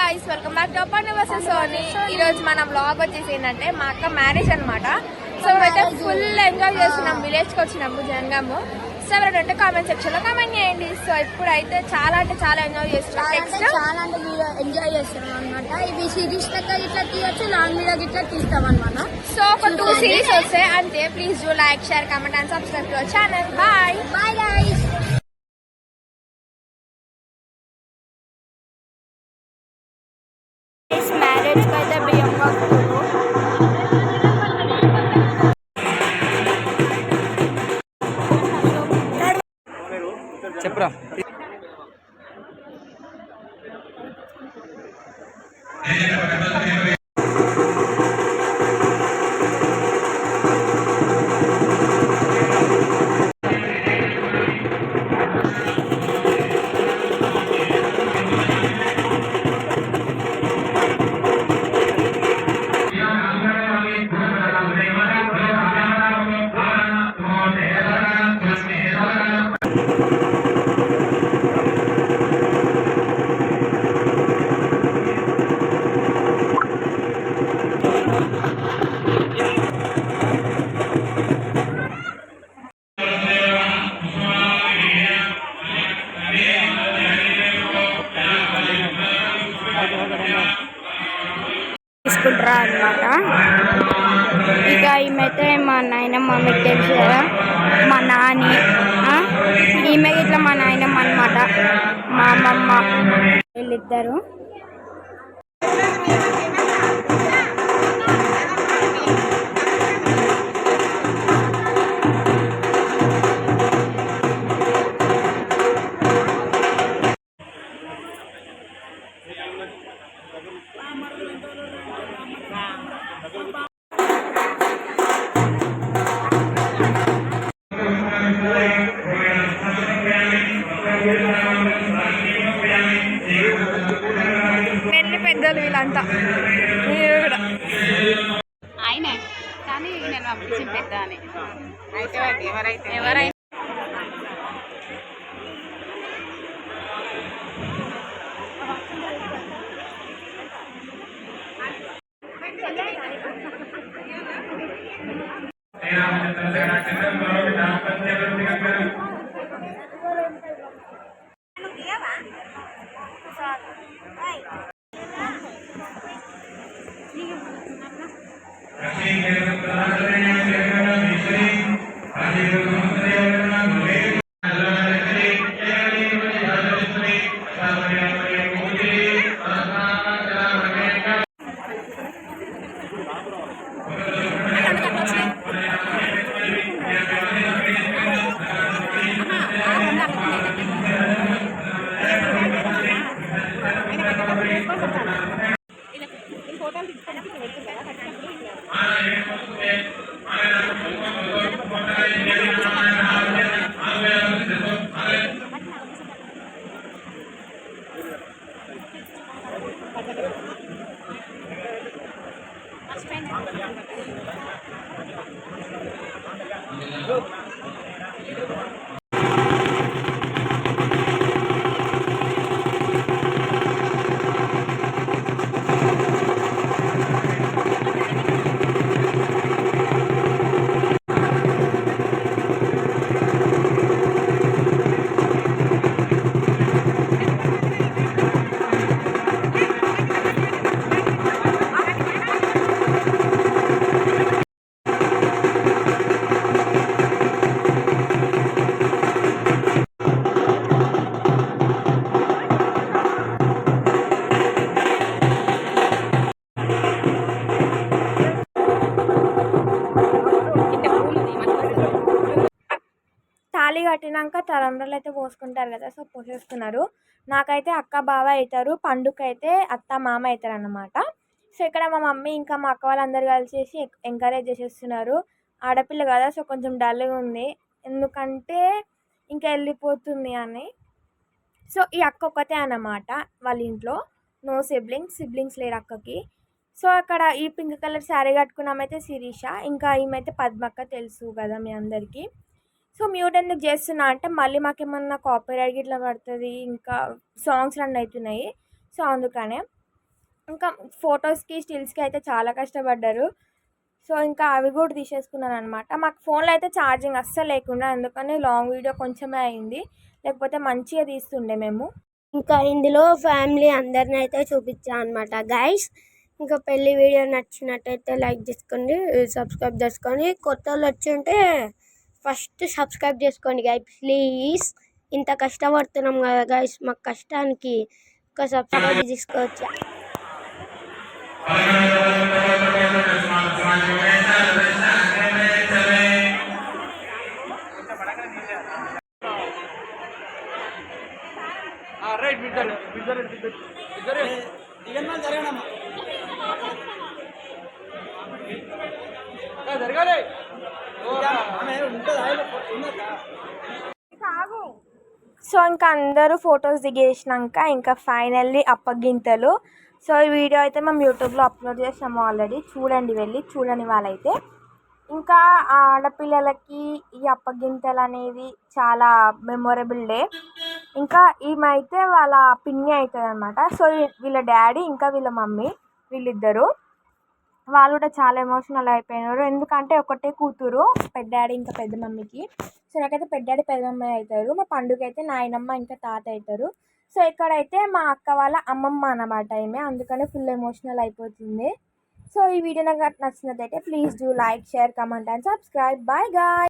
guys, welcome back to Apparna vs Sony. ఈ రోజు మన వ్లాగ్ వచ్చేసి ఏంటంటే మా అక్క మ్యారేజ్ అన్నమాట. సో అయితే ఫుల్ ఎంజాయ్ చేస్తున్నాం, విలేజ్ కి వచ్చినాము జంగము. సో ఎవరంటే కామెంట్ సెక్షన్ లో కామెంట్ చేయండి. సో ఇప్పుడైతే చాలా అంటే చాలా ఎంజాయ్ చేస్తున్నాం. నెక్స్ట్ చాలా అంటే ఎంజాయ్ చేస్తున్నాం అన్నమాట. ఇవి సిరీస్ లెక్క ఇట్లా తీయచ్చు, లాంగ్ వీడియో ఇట్లా తీస్తాం అన్నమాట. సో ఒక 2 సిరీస్ వస్తాయి అంతే. Please do like, share, comment and subscribe to our channel. Bye bye guys. Marriage కి అయితే బియ్యం చెప్పురా. తీసుకుంటారా అనమాట. ఇక ఈమెతే మా నాయనమ్మ, మీకు తెలుసు కదా, మా నాని. ఈమె ఇట్లా మా నాయనమ్మ అనమాట, మా అమ్మమ్మ వీళ్ళిద్దరు. పెళ్లి పెద్దలు వీళ్ళంతా కూడా ఆయనే, కానీ నేను పంపించిన పెద్ద అని అయితే ఎవరైతే తాళి కట్టినాక తలంబ్రాలు అయితే పోసుకుంటారు కదా. సో పోసేస్తున్నారు. నాకైతే అక్క బావ అవుతారు, పండుగ అయితే అత్త మామ అవుతారు అన్నమాట. సో ఇక్కడ మా మమ్మీ ఇంకా మా అక్క వాళ్ళందరూ కలిసేసి ఎంకరేజ్ చేసేస్తున్నారు. ఆడపిల్ల కదా, సో కొంచెం డల్గా ఉంది, ఎందుకంటే ఇంకా వెళ్ళిపోతుంది అని. సో ఈ అక్క ఒక్కతే అన్నమాట వాళ్ళ ఇంట్లో, నో సిబ్లింగ్స్ లేరు అక్కకి. సో అక్కడ ఈ పింక్ కలర్ శారీ కట్టుకున్నామైతే శిరీష, ఇంకా ఈమెయితే పద్మక్క, తెలుసు కదా మీ అందరికీ. సో మ్యూట్ ఎందుకు చేస్తున్నా అంటే మళ్ళీ మాకేమన్నా కాపీరైట్ ఇట్లా పడుతుంది, ఇంకా సాంగ్స్ రన్ అవుతున్నాయి. సో అందుకనే ఇంకా ఫొటోస్కి స్టిల్స్కి అయితే చాలా కష్టపడ్డారు. సో ఇంకా అవి కూడా తీసేసుకున్నాను అనమాట. మాకు ఫోన్లో అయితే ఛార్జింగ్ అస్సలు లేకుండా, అందుకని లాంగ్ వీడియో కొంచెమే అయింది, లేకపోతే మంచిగా తీస్తుండే మేము. ఇంకా ఇందులో ఫ్యామిలీ అందరిని అయితే చూపించా అనమాట గైస్. ఇంకా పెళ్లి వీడియో నచ్చినట్టయితే లైక్ చేసుకోండి, సబ్స్క్రైబ్ చేసుకోండి. కొత్త వాళ్ళు వచ్చి ఉంటే ఫస్ట్ సబ్స్క్రైబ్ చేసుకోండి గైస్ ప్లీజ్. ఇంత కష్టపడుతున్నాం కదా గైస్, మాకు కష్టానికి ఒక సబ్స్క్రైబ్ తీసుకోవచ్చా. సో ఇంకా అందరూ ఫొటోస్ దిగేసినాక ఇంకా ఫైనల్లీ అప్పగింతలు. సో ఈ వీడియో అయితే మేము యూట్యూబ్లో అప్లోడ్ చేసాము ఆల్రెడీ, చూడండి, వెళ్ళి చూడని వాళ్ళైతే. ఇంకా ఆడపిల్లలకి ఈ అప్పగింతలు అనేది చాలా మెమొరబుల్ డే. ఇంకా ఈమె అయితే వాళ్ళ పిన్ని అవుతుంది అనమాట. సో వీళ్ళ డాడీ ఇంకా వీళ్ళ మమ్మీ, వీళ్ళిద్దరు వాళ్ళు కూడా చాలా ఎమోషనల్ అయిపోయినారు. ఎందుకంటే ఒకటే కూతురు పెద్ద డాడీ ఇంకా పెద్ద మమ్మీకి. సో నాకైతే పెద్ద డాడీ పెద్ద మమ్మీ అవుతారు, మా పండుగ అయితే నాయనమ్మ ఇంకా తాత అవుతారు. సో ఇక్కడైతే మా అక్క వాళ్ళ అమ్మమ్మ అన్నమాట ఈమె, అందుకనే ఫుల్ ఎమోషనల్ అయిపోతుంది. సో ఈ వీడియో నాకు నచ్చినట్టయితే please do like, share, comment and subscribe. Bye guys.